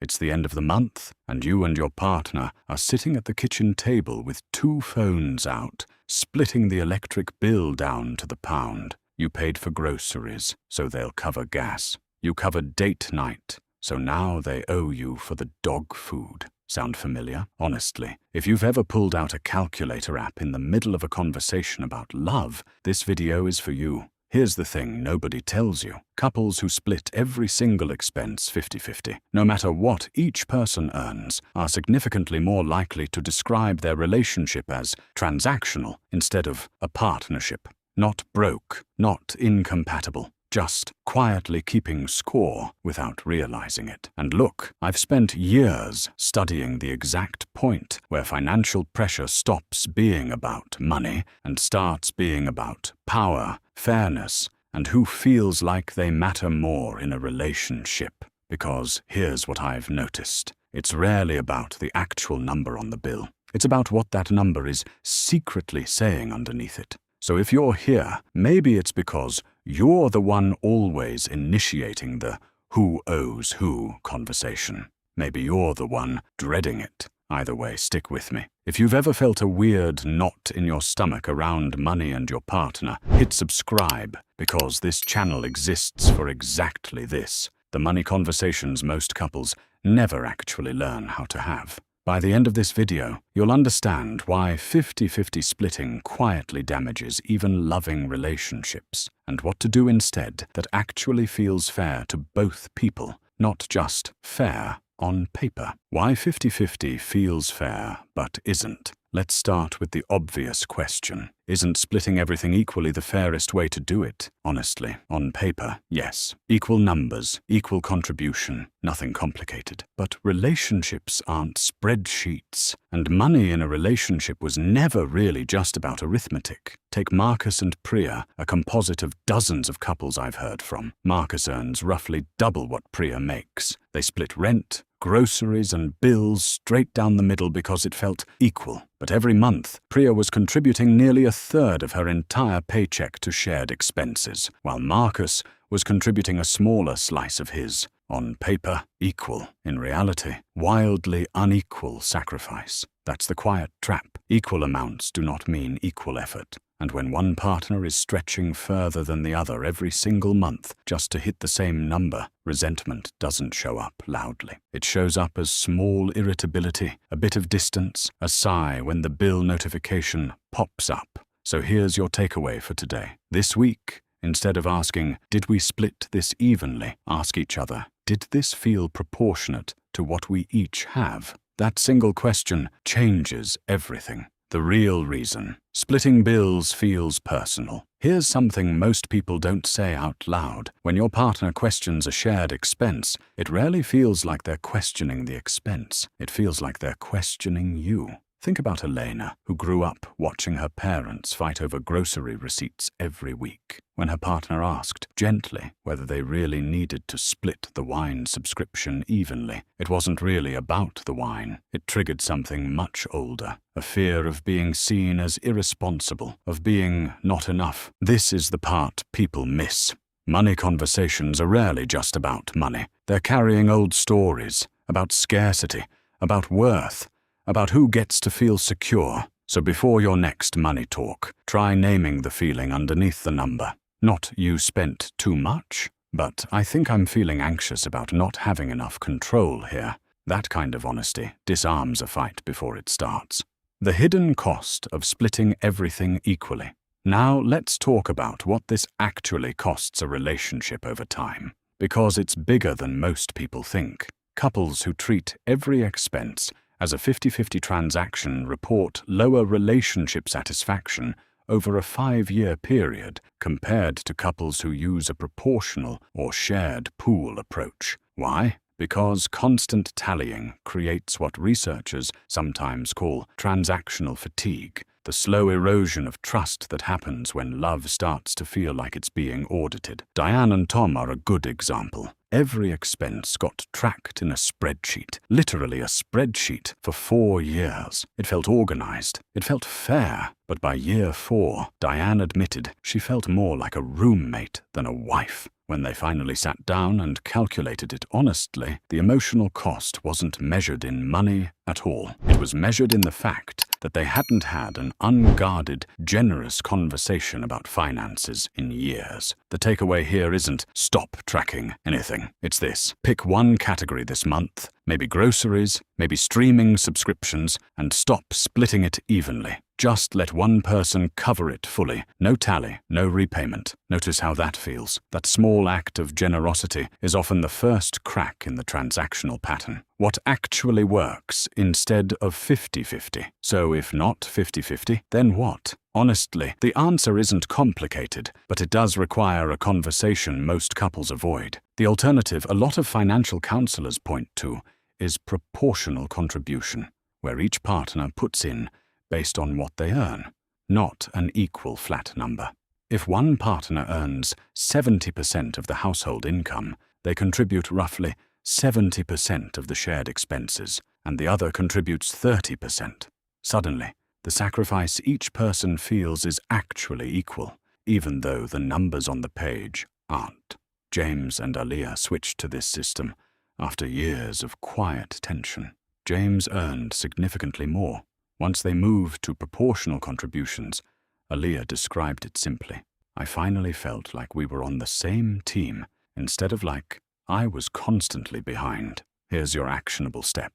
It's the end of the month, and you and your partner are sitting at the kitchen table with 2 phones out, splitting the electric bill down to the pound. You paid for groceries, so they'll cover gas. You covered date night, so now they owe you for the dog food. Sound familiar? Honestly, if you've ever pulled out a calculator app in the middle of a conversation about love, this video is for you. Here's the thing nobody tells you. Couples who split every single expense 50-50, no matter what each person earns, are significantly more likely to describe their relationship as transactional instead of a partnership. Not broke, not incompatible, just quietly keeping score without realizing it. And look, I've spent years studying the exact point where financial pressure stops being about money and starts being about power, fairness, and who feels like they matter more in a relationship. Because here's what I've noticed. It's rarely about the actual number on the bill. It's about what that number is secretly saying underneath it. So if you're here, maybe it's because you're the one always initiating the who owes who conversation. Maybe you're the one dreading it. Either way, stick with me. If you've ever felt a weird knot in your stomach around money and your partner, hit subscribe, because this channel exists for exactly this. The money conversations most couples never actually learn how to have. By the end of this video, you'll understand why 50-50 splitting quietly damages even loving relationships, and what to do instead that actually feels fair to both people, not just fair on paper. Why 50-50 feels fair but isn't. Let's start with the obvious question. Isn't splitting everything equally the fairest way to do it? Honestly, on paper, yes. Equal numbers, equal contribution, nothing complicated. But relationships aren't spreadsheets, and money in a relationship was never really just about arithmetic. Take Marcus and Priya, a composite of dozens of couples I've heard from. Marcus earns roughly double what Priya makes. They split rent, groceries and bills straight down the middle because it felt equal. But every month, Priya was contributing nearly 1/3 of her entire paycheck to shared expenses, while Marcus was contributing a smaller slice of his. On paper, equal. In reality, wildly unequal sacrifice. That's the quiet trap. Equal amounts do not mean equal effort. And when one partner is stretching further than the other every single month just to hit the same number, resentment doesn't show up loudly. It shows up as small irritability, a bit of distance, a sigh when the bill notification pops up. So here's your takeaway for today. This week, instead of asking, did we split this evenly, ask each other, did this feel proportionate to what we each have? That single question changes everything. The real reason splitting bills feels personal. Here's something most people don't say out loud. When your partner questions a shared expense, it rarely feels like they're questioning the expense. It feels like they're questioning you. Think about Elena, who grew up watching her parents fight over grocery receipts every week. When her partner asked, gently, whether they really needed to split the wine subscription evenly, it wasn't really about the wine. It triggered something much older, a fear of being seen as irresponsible, of being not enough. This is the part people miss. Money conversations are rarely just about money. They're carrying old stories about scarcity, about worth, about who gets to feel secure. So before your next money talk, try naming the feeling underneath the number. Not you spent too much, but I think I'm feeling anxious about not having enough control here. That kind of honesty disarms a fight before it starts. The hidden cost of splitting everything equally. Now let's talk about what this actually costs a relationship over time, because it's bigger than most people think. Couples who treat every expense as a 50-50 transaction report lower relationship satisfaction over a 5-year period compared to couples who use a proportional or shared pool approach. Why? Because constant tallying creates what researchers sometimes call transactional fatigue, the slow erosion of trust that happens when love starts to feel like it's being audited. Diane and Tom are a good example. Every expense got tracked in a spreadsheet, literally a spreadsheet, for 4 years. It felt organized. It felt fair. But by year 4, Diane admitted she felt more like a roommate than a wife. When they finally sat down and calculated it honestly, the emotional cost wasn't measured in money at all. It was measured in the fact that they hadn't had an unguarded, generous conversation about finances in years. The takeaway here isn't stop tracking anything. It's this: pick one category this month, maybe groceries, maybe streaming subscriptions, and stop splitting it evenly. Just let one person cover it fully. No tally, no repayment. Notice how that feels. That small act of generosity is often the first crack in the transactional pattern. What actually works instead of 50-50? So if not 50-50, then what? Honestly, the answer isn't complicated, but it does require a conversation most couples avoid. The alternative a lot of financial counselors point to is proportional contribution, where each partner puts in based on what they earn, not an equal flat number. If one partner earns 70% of the household income, they contribute roughly 70% of the shared expenses, and the other contributes 30%. Suddenly, the sacrifice each person feels is actually equal, even though the numbers on the page aren't. James and Aaliyah switched to this system after years of quiet tension. James earned significantly more. Once they moved to proportional contributions, Aaliyah described it simply: I finally felt like we were on the same team, instead of like I was constantly behind. Here's your actionable step.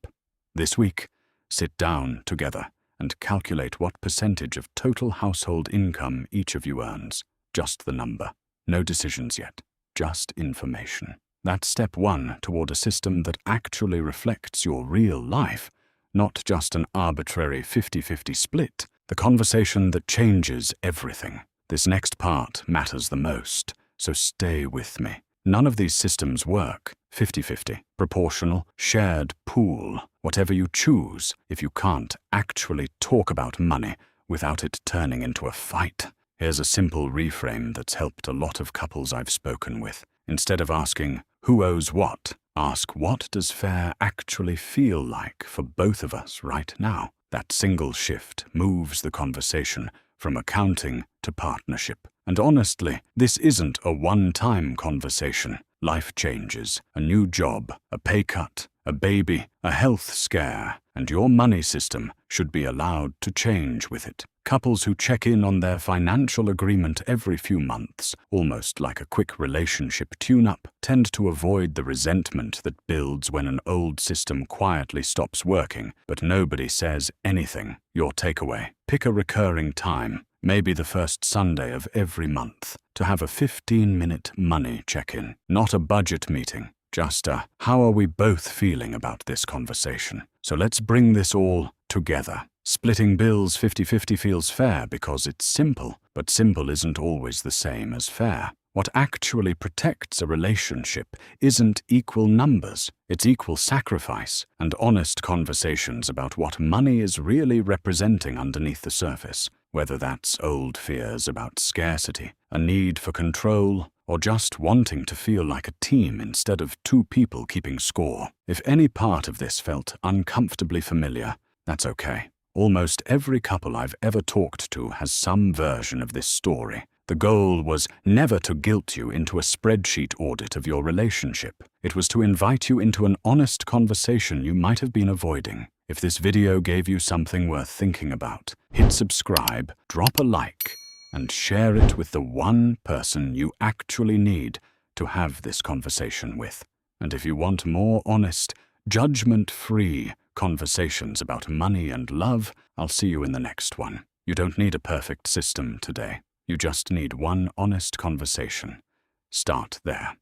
This week, sit down together and calculate what percentage of total household income each of you earns. Just the number. No decisions yet, just information. That's step one toward a system that actually reflects your real life, not just an arbitrary 50-50 split, the conversation that changes everything. This next part matters the most, so stay with me. None of these systems work 50-50, proportional, shared pool, whatever you choose, if you can't actually talk about money without it turning into a fight. Here's a simple reframe that's helped a lot of couples I've spoken with. Instead of asking, who owes what? Ask, what does fair actually feel like for both of us right now? That single shift moves the conversation from accounting to partnership. And honestly, this isn't a one-time conversation. Life changes, a new job, a pay cut, a baby, a health scare, and your money system should be allowed to change with it. Couples who check in on their financial agreement every few months, almost like a quick relationship tune-up, tend to avoid the resentment that builds when an old system quietly stops working, but nobody says anything. Your takeaway: pick a recurring time, maybe the first Sunday of every month, to have a 15-minute money check-in. Not a budget meeting, just a how are we both feeling about this conversation. So let's bring this all together. Splitting bills 50-50 feels fair because it's simple, but simple isn't always the same as fair. What actually protects a relationship isn't equal numbers, it's equal sacrifice and honest conversations about what money is really representing underneath the surface, whether that's old fears about scarcity, a need for control, or just wanting to feel like a team instead of two people keeping score. If any part of this felt uncomfortably familiar, that's okay. Almost every couple I've ever talked to has some version of this story. The goal was never to guilt you into a spreadsheet audit of your relationship. It was to invite you into an honest conversation you might have been avoiding. If this video gave you something worth thinking about, hit subscribe, drop a like, and share it with the one person you actually need to have this conversation with. And if you want more honest, judgment-free conversations about money and love, I'll see you in the next one. You don't need a perfect system today. You just need one honest conversation. Start there.